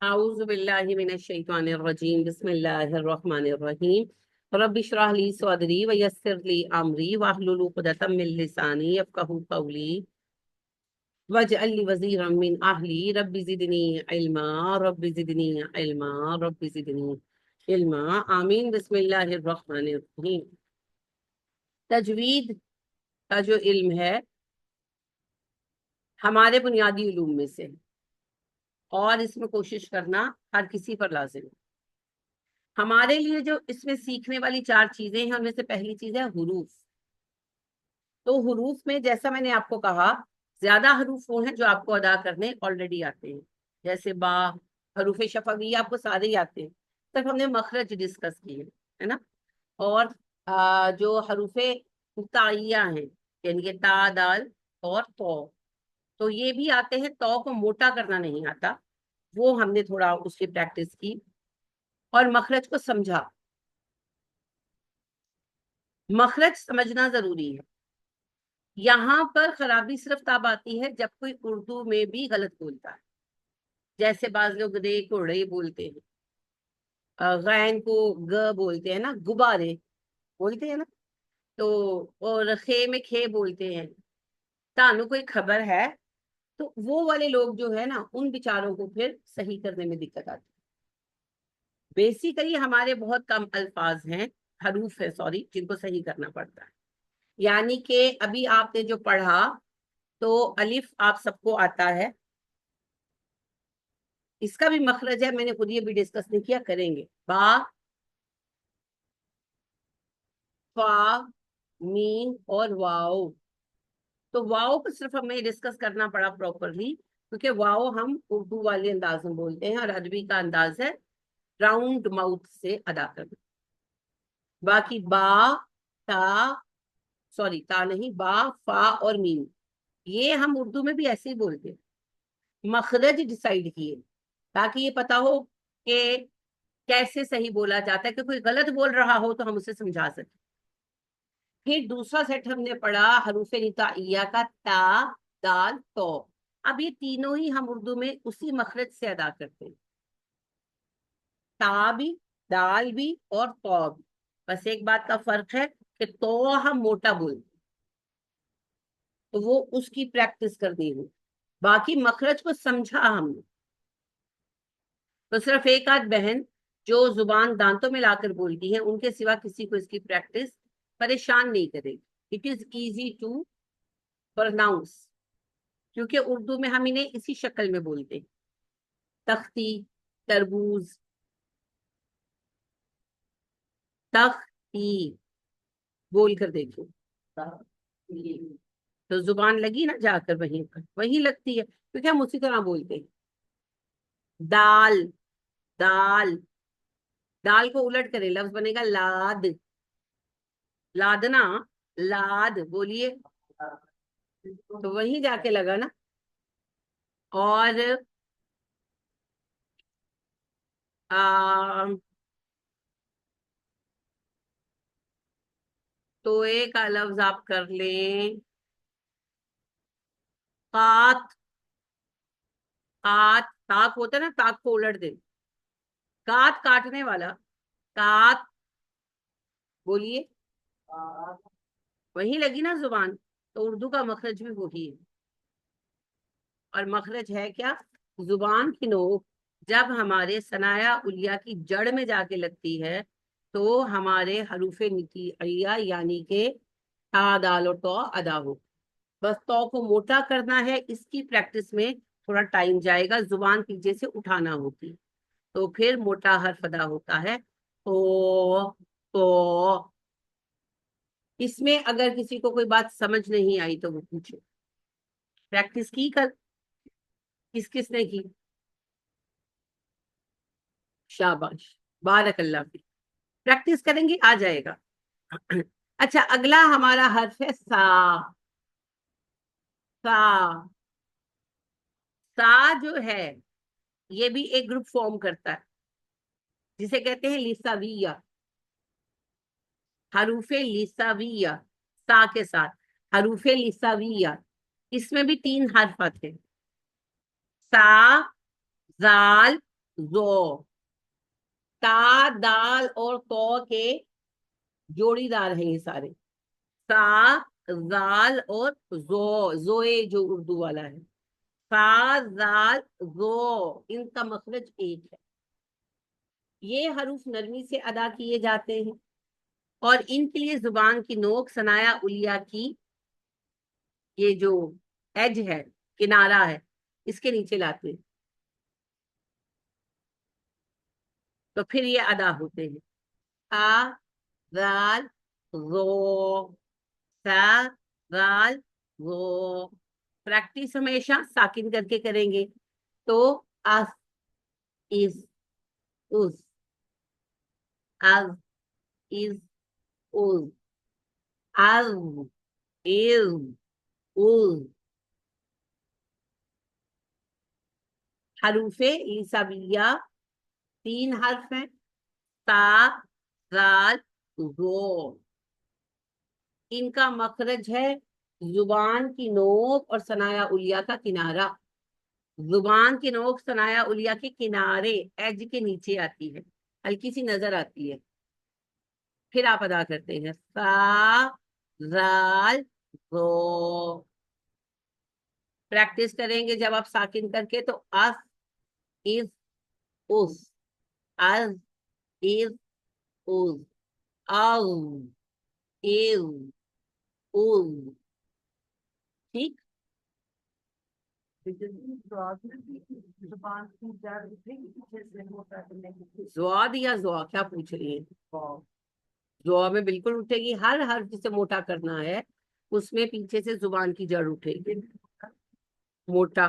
اعوذ باللہ من الشیطان الرجیم بسم اللہ الرحمن الرحیم رب اشرح لی صدری ویسر لی امری واحلل عقدۃ من لسانی یفقہوا قولی واجعل لی وزیرا من اہلی رب زدنی علما رب زدنی علما رب زدنی علما آمین۔ بسم اللہ الرحمن الرحیم۔ تجوید کا جو علم ہے ہمارے بنیادی علوم میں سے، اور اس میں کوشش کرنا ہر کسی پر لازم ہے۔ ہمارے لیے جو اس میں سیکھنے والی 4 چیزیں ہیں، ان میں سے پہلی چیز ہے حروف۔ تو حروف میں جیسا میں نے آپ کو کہا، زیادہ حروف وہ ہیں جو آپ کو ادا کرنے آلریڈی آتے ہیں، جیسے با، حروف شفویہ آپ کو سارے ہی آتے ہیں، صرف ہم نے مخرج ڈسکس کیے ہے نا۔ اور جو حروف متعیہ ہیں، یعنی کہ تا، دال اور تو یہ بھی آتے ہیں۔ تو کو موٹا کرنا نہیں آتا، وہ ہم نے تھوڑا اس کی پریکٹس کی اور مخرج کو سمجھا۔ مخرج سمجھنا ضروری ہے۔ یہاں پر خرابی صرف تب آتی ہے جب کوئی اردو میں بھی غلط بولتا ہے، جیسے بعض لوگ رے کو رے بولتے ہیں، غین کو گ بولتے ہیں نا، غبارے بولتے ہیں نا، تو اور خے میں کھے بولتے ہیں۔ تانو کوئی خبر ہے تو وہ والے لوگ جو ہے نا، ان بیچاروں کو پھر صحیح کرنے میں دقت آتی ہے۔ بیسیکلی ہمارے بہت کم الفاظ ہیں، حروف ہے سوری، جن کو صحیح کرنا پڑتا ہے۔ یعنی کہ ابھی آپ نے جو پڑھا تو الف آپ سب کو آتا ہے، اس کا بھی مخرج ہے، میں نے خود یہ بھی ڈسکس نہیں کیا، کریں گے۔ با، فا، میم اور واؤ۔ تو واؤ کو صرف ہمیں ڈسکس کرنا پڑا پراپرلی، کیونکہ واؤ ہم اردو والے انداز میں بولتے ہیں اور عربی کا انداز ہے راؤنڈ ماؤتھ سے ادا کرنا۔ باقی با، تا، سوری تا نہیں، با، فا اور میم، یہ ہم اردو میں بھی ایسے ہی بولتے ہیں۔ مخرج ڈیسائیڈ کیے تاکہ یہ پتا ہو کہ کیسے صحیح بولا جاتا ہے، کہ کوئی غلط بول رہا ہو تو ہم اسے سمجھا سکیں۔ پھر دوسرا سیٹ ہم نے پڑھا حروف نطائیہ کا، تا، دال، تو۔ اب یہ تینوں ہی ہم اردو میں اسی مخرج سے ادا کرتے ہیں، تا بھی، دال بھی اور تو بھی۔ بس ایک بات کا فرق ہے کہ تو ہم موٹا بولتے، تو وہ اس کی پریکٹس کرنی ہو۔ باقی مخرج کو سمجھا ہم نے، تو صرف ایک آدھ بہن جو زبان دانتوں میں لا کر بولتی ہے، ان کے سوا کسی کو اس کی پریکٹس پریشان نہیں کرے گی۔ It is easy to pronounce, کیونکہ اردو میں ہم انہیں اسی شکل میں بولتے ہیں۔ تختی، تربوز، تختی، بول کر دیکھو، تو زبان لگی نا جا کر وہیں پر، وہی لگتی ہے، کیونکہ ہم اسی طرح بولتے ہیں۔ دال، دال، دال کو الٹ کرے لفظ بنے گا لاد، لادنا، لاد بولیے، تو وہیں جا کے لگا نا۔ اور تو ایک لفظ آپ کر لیں، قات، قات، تاک ہوتا ہے نا، تاک کو الٹ دے، کات کاٹنے والا، کات بولیے، وہی لگی نا زبان، تو اردو کا مخرج بھی وہی ہے۔ اور مخرج ہے کیا؟ زبان کی نوک جب ہمارے ثنایا علیہ کی جڑ میں جا کے لگتی ہے تو ہمارے حروف نطائیہ یعنی کہ تا، دال اور تو ادا ہو۔ بس تو کو موٹا کرنا ہے، اس کی پریکٹس میں تھوڑا ٹائم جائے گا، زبان پیچھے سے اٹھانا ہوتی، تو پھر موٹا حرف ادا ہوتا ہے۔ تو اس میں اگر کسی کو کوئی بات سمجھ نہیں آئی تو وہ پوچھے۔ پریکٹس کی کل؟ کس کس نے کی؟ شاباش، بارک اللہ فی۔ پریکٹس کریں گے آ جائے گا۔ اچھا، اگلا ہمارا حرف ہے سا۔ سا، سا جو ہے یہ بھی ایک گروپ فارم کرتا ہے، جسے کہتے ہیں لساویہ، حروف لساویہ، سا کے ساتھ حروف لساویہ۔ اس میں بھی 3 حرف آتے ہیں، سا، زال، ज़ो। ता, दाल और तो के जोड़ीदार हैं ये सारे। सा, जाल और जो, जोए जो उर्दू वाला है। सा, जाल, जो, इनका मखरज एक है। ये हरूफ नरमी से अदा किए जाते हैं और इनके लिए जुबान की नोक सनाया उलिया की ये जो एज है, किनारा है, इसके नीचे लाते हैं, तो फिर ये अदा होते हैं। आ, जाल, जो, सा, जाल, जो। प्रैक्टिस हमेशा साकिन करके करेंगे। तो अस, इस, उस, अज, इज, उज, अज, इज, उज। हरूफे ईसाबिया 3 हर्फ हैं। ता, जाल, जो। इनका मखरज है जुबान की नोक और सनाया उलिया का किनारा। जुबान की नोक सनाया उलिया के किनारे, एज के नीचे आती है, हल्की सी नजर आती है। फिर आप अदा करते हैं सा, जाल, जो। प्रैक्टिस करेंगे जब आप साकिन करके, तो अस, इज, उस, अज, इज, उज, अज, इज, उज। ठीक। ज़्वाद या ज़्वा क्या पूछ रही है? ज़्वा में बिल्कुल उठेगी, हर हर्फ जिसे मोटा करना है उसमें पीछे से जुबान की जड़ उठेगी मोटा।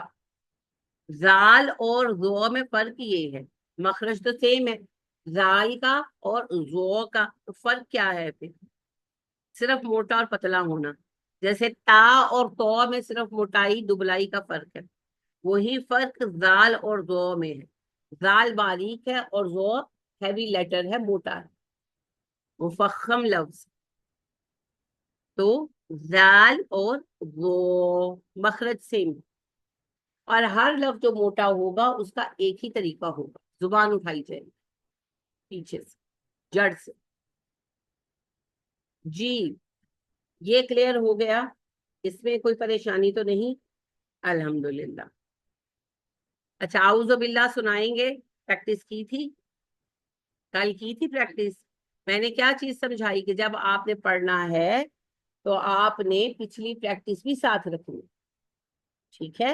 जाल और ज़ो में फर्क ये है, मखरज तो सेम है जाल का और ज़ो का, तो फर्क क्या है फिर? सिर्फ मोटा और पतला होना। जैसे ता और तो में सिर्फ मोटाई दुबलाई का फर्क है, वही फर्क जाल और ज़ो में है। जाल बारीक है और ज़ो हैवी लेटर है, मोटा है, मुफख्खम लफ्ज। तो जाल और ज़ो मखरज सेम, और हर लफ्ज जो मोटा होगा उसका एक ही तरीका होगा, जुबान उठाई जाएगी पीछे से, जड़ से। जी, ये क्लियर हो गया, इसमें कोई परेशानी तो नहीं? अल्हम्दुलिल्लाह। अच्छा, आऊज़ु बिल्लाह सुनाएंगे? प्रैक्टिस की थी, कल की थी प्रैक्टिस। मैंने क्या चीज समझाई कि जब आपने पढ़ना है तो आपने पिछली प्रैक्टिस भी साथ रखनी, ठीक है?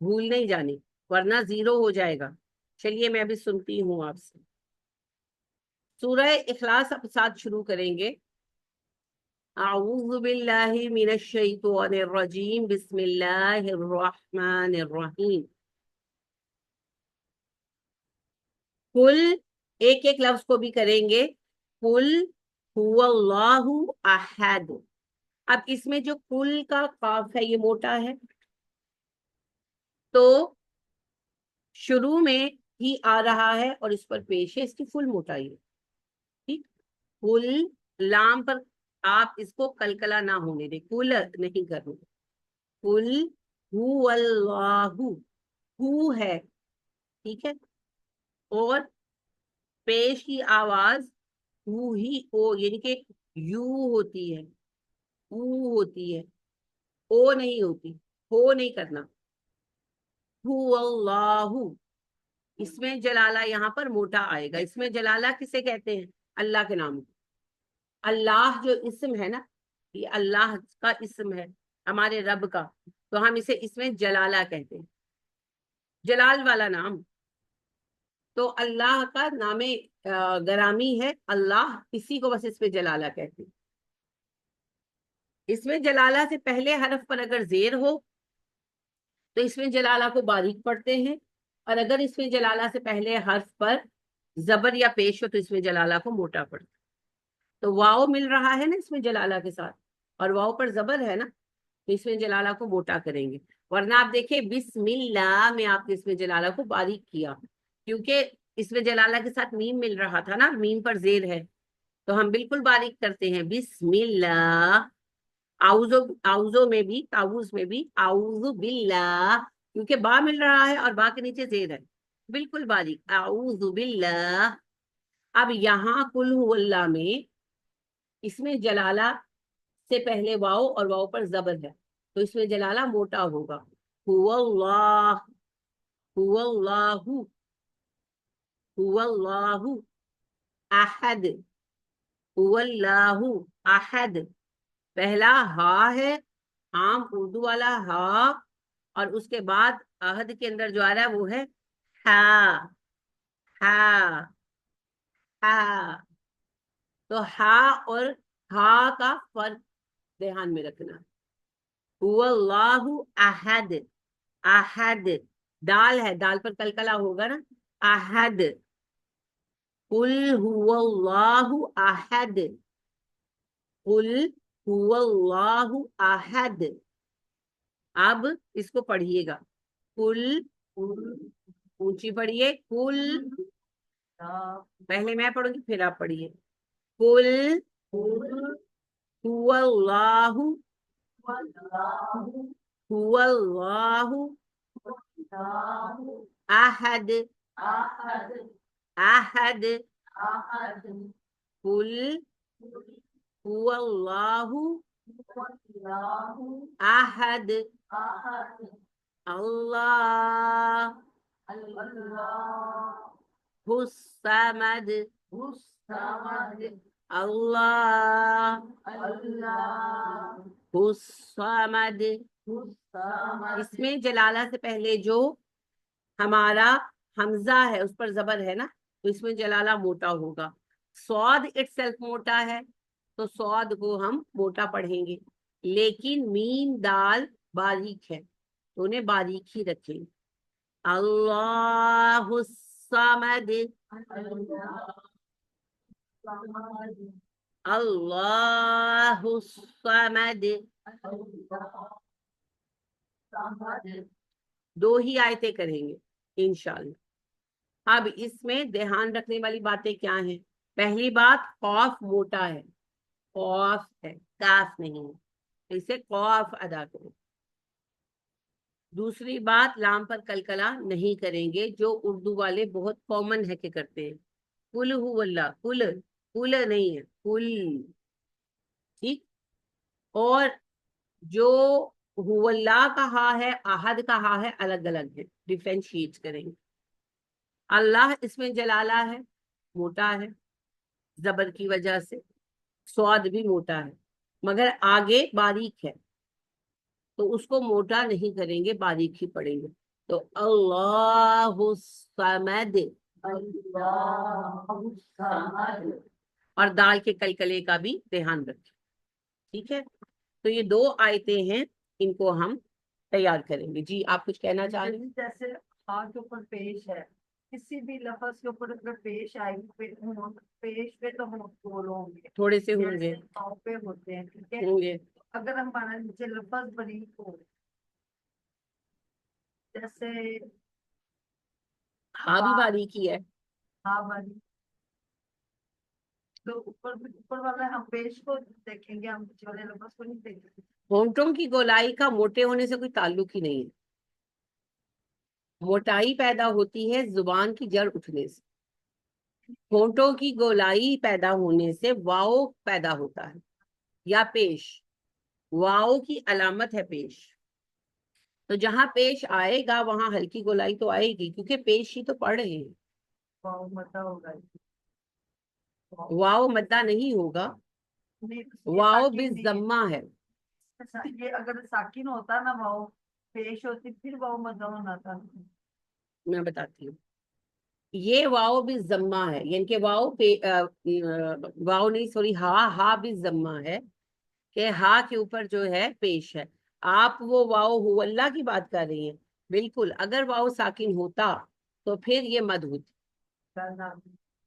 भूल नहीं जानी, वरना जीरो हो जाएगा। चलिए मैं अभी सुनती हूँ आपसे। सूरह इखलास अब साथ शुरू करेंगे। अऊज़ु बिल्लाहि मिनश शैतानिर रजीम, बिस्मिल्लाहिर रहमानिर रहीम। कुल, एक एक लफ्ज को भी करेंगे। कुल हुवल्लाहु अहद। अब इसमें जो कुल का काफ है ये मोटा है, तो शुरू में ही आ रहा है और इस पर पेश है, इसकी फुल मोटाई है। ठीक। कुल, लाम पर आप इसको कलकला ना होने दें, कुल नहीं करना। कुल हु अल्लाहु, हु है, ठीक है, और पेश की आवाज हु ही ओ, यानी कि यू होती है, ऊ होती है, ओ नहीं होती, हो नहीं करना। हु अल्लाहु, इसमें जलाला यहाँ पर मोटा आएगा। इसमें जलाला किसे कहते हैं? अल्लाह के नाम को। अल्लाह जो इस्म है ना, ये अल्लाह का इस्म है, हमारे रब का, तो हम इसे इसमें जलाला कहते हैं, जलाल वाला नाम। तो अल्लाह का नामे गरामी है अल्लाह, इसी को बस इसमें जलाला कहते हैं। इसमें जलाला से पहले हरफ पर अगर जेर हो तो इसमें जलाला को बारीक पढ़ते हैं, और अगर इसमें जलाला से पहले हर्फ पर जबर या पेश हो तो इसमें जलाला को मोटा पढ़ते हैं। तो वाव मिल रहा है ना इसमें जलाला के साथ, और वाव पर जबर है ना, तो इसमें जलाला को मोटा करेंगे। वरना आप देखिए बिस्मिल्लाह में आपने इसमें जलाला को बारीक किया, क्योंकि इसमें जलाला के साथ मीम मिल रहा था ना, मीम पर जेर है, तो हम बिल्कुल बारीक करते हैं बिस्मिल्लाह। आउजो, आउजो में भी, ताउज में भी आउजु बिल्लाह, क्योंकि बा मिल रहा है और बा के नीचे जेर है, बिल्कुल बारीक, आऊज़ु बिल्लाह। अब यहाँ कुल हुवल्लाह में, इसमें जलाला से पहले वाव और वाव पर जबर है, तो इसमें जलाला मोटा होगा। हुवल्लाह, हुवल्लाहु, हुवल्लाहु अहद, हुवल्लाहु अहद। पहला हा है, आम उर्दू वाला हा, और उसके बाद अहद के अंदर जो आ रहा है वो है हा, हा, हा। तो हा और हा का फर्क ध्यान में रखना। हुवल्लाहु अहद, अहद। दाल है, दाल पर कलकला होगा ना, अहद। कुल हुवल्लाहु अहद, कुल हुवल्लाहु अहद। अब इसको पढ़िएगा, कुल, ऊंची पढ़िए, कुल। पहले मैं पढ़ूंगी फिर आप पढ़िए। कुल हुवल्लाहु, हुवल्लाहु अहद, अहद। कुल हुवल्लाहु अहद, अल्लाह हुस्समद, अल्लाह हुस्समद। इसमें जलाला से पहले जो हमारा हमजा है उस पर जबर है ना, तो इसमें जलाला मोटा होगा। सौद इटसेल्फ मोटा है, तो सौद को हम मोटा पढ़ेंगे, लेकिन मीम दाल बारीक है, तो उन्हें बारीक ही रखें। अल्लाहुस्समद, अल्लाहुस्समद। दो ही आयतें करेंगे इंशाल्लाह। अब इसमें ध्यान रखने वाली बातें क्या हैं? पहली बात, कौफ मोटा है, कौफ है, काफ नहीं है, इसे कौफ अदा करें। दूसरी बात, लाम पर कलकला नहीं करेंगे, जो उर्दू वाले बहुत कॉमन है कि करते हैं। कुल हुवल्लाह, कुल, कुल नहीं है, कुल। ठीक। और जो हुवल्लाह का हा है, अहद का हा है, अलग अलग है, डिफरेंशिएट करेंगे। अल्लाह इसमें जलाला है, मोटा है जबर की वजह से, स्वाद भी मोटा है, मगर आगे बारीक है, तो उसको मोटा नहीं करेंगे, बारीक ही पढ़ेंगे। तो अल्लाहु समद, और दाल के कलकले का भी ध्यान रखें। ठीक है, तो ये दो आयतें हैं, इनको हम तैयार करेंगे। जी, आप कुछ कहना चाह रहे हैं? जैसे हा के ऊपर पेश है, किसी भी लफ्ज के ऊपर अगर पेश आए, पेश पे तो हम बोल होंगे, थोड़े से होंगे, जैसे पाँव पे होते हैं, ठीक है। होंगे। अगर हमारा नीचे लफ्ज बारीक हो, जैसे हाँ भी बारीक ही है। हा बारीक, तो ऊपर वाला हम पेश को देखेंगे, हम नीचे वाले लफ्ज को नहीं देखेंगे। होंठों की गोलाई का मोटे होने से कोई ताल्लुक ही नहीं है। मोटाई पैदा होती है जुबान की जड़ उठने से, होंठों की गोलाई पैदा होने से वाओ पैदा होता है, या पेश। वाओ की अलामत है पेश, तो जहां पेश आएगा वहां हल्की गोलाई तो आएगी, क्योंकि पेश ही तो पढ़ रहे हैं। वाव मता होगा, वाओ मद्दा नहीं होगा, नहीं, वाओ भी जम्मा है। ये अगर साकिन होता ना वाव, पेश होती, फिर वाव मजा होना था। मैं बताती हूँ, ये वाओ भी जम्मा है, यानी कि वाओ पे वाओ नहीं, सॉरी, हा भी जम्मा है, कि हा के ऊपर जो है पेश है। आप वो वाओ हुवल्ला की बात कर रही हैं, बिल्कुल। अगर वाओ साकिन होता तो फिर ये मद होती।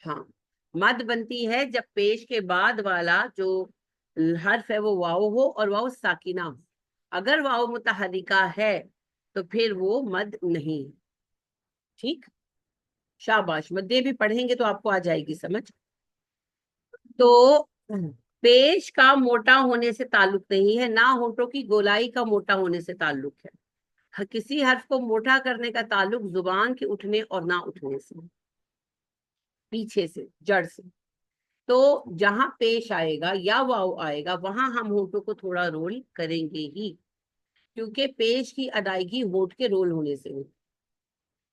हाँ, मद बनती है जब पेश के बाद वाला जो हर्फ है वो वाओ हो और वाओ साकिना हो। अगर वाओ मुतहरिका है तो फिर वो मद नहीं है। ठीक, शाबाश, मद्दे भी पढ़ेंगे तो आपको आ जाएगी समझ। तो पेश का मोटा होने से ताल्लुक नहीं है, ना होंठों की गोलाई का मोटा होने से ताल्लुक है। किसी हर्फ को मोटा करने का ताल्लुक जुबान के उठने और ना उठने से, पीछे से, जड़ से। तो जहां पेश आएगा या वाव आएगा वहां हम होठों को थोड़ा रोल करेंगे ही, क्योंकि पेश की अदायगी होठ के रोल होने से होती।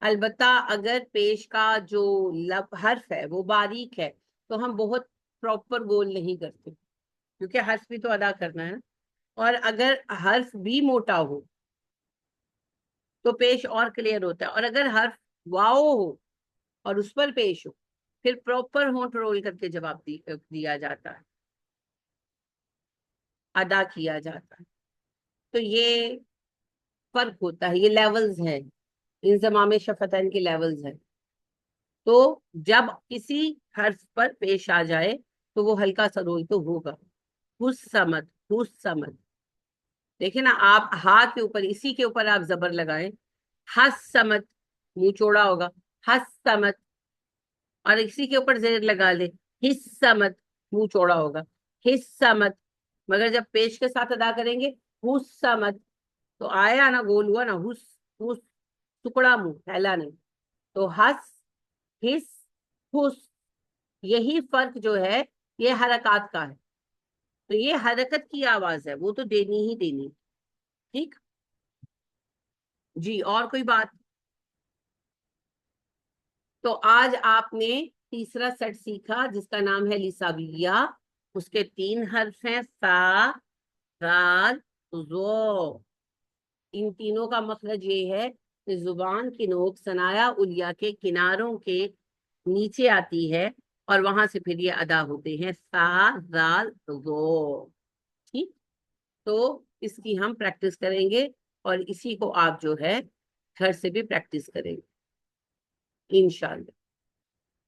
अलबत्ता अगर पेश का जो लब हर्फ है वो बारीक है तो हम बहुत प्रॉपर गोल नहीं करते, क्योंकि हर्फ भी तो अदा करना है ना। और अगर हर्फ भी मोटा हो तो पेश और क्लियर होता है, और अगर हर्फ वाओ हो और उस पर पेश हो फिर प्रॉपर होंठ रोल करके जवाब दिया जाता है, अदा किया जाता है। तो ये फर्क होता है, ये लेवल्स हैं, इंजमाम शफतैन के लेवल्स हैं। तो जब किसी हर्फ पर पेश आ जाए तो वो हल्का सा रोल तो होगा। हुस्समत, हुस्समत। देखिए ना, आप हा के ऊपर, इसी के ऊपर आप जबर लगाएं, हस्समत, मुंह चौड़ा होगा, हस्समत। और इसी के ऊपर जेर लगा ले, हिस्समत, मुंह चौड़ा होगा, हिस्समत। मगर जब पेश के साथ अदा करेंगे हुस्समत, तो आया ना, गोल हुआ ना, हुस, हुस, टुकड़ा मुंह, फैला नहीं। तो हस, हिस, हुस, यही फर्क जो है ये हरकत का है। तो ये हरकत की आवाज है, वो तो देनी ही देनी। ठीक जी, और कोई बात? तो आज आपने तीसरा सेट सीखा जिसका नाम है लिसाबिया। उसके 3 हर्फ हैं, सा, राल, जो। इन तीनों का मखरज ये है कि जुबान की नोक सनाया उलिया के किनारों के नीचे आती है और वहां से फिर ये अदा होते हैं, सा, राल, जो। ठीक। तो इसकी हम प्रैक्टिस करेंगे और इसी को आप जो है घर से भी प्रैक्टिस करेंगे इंशाल्लाह।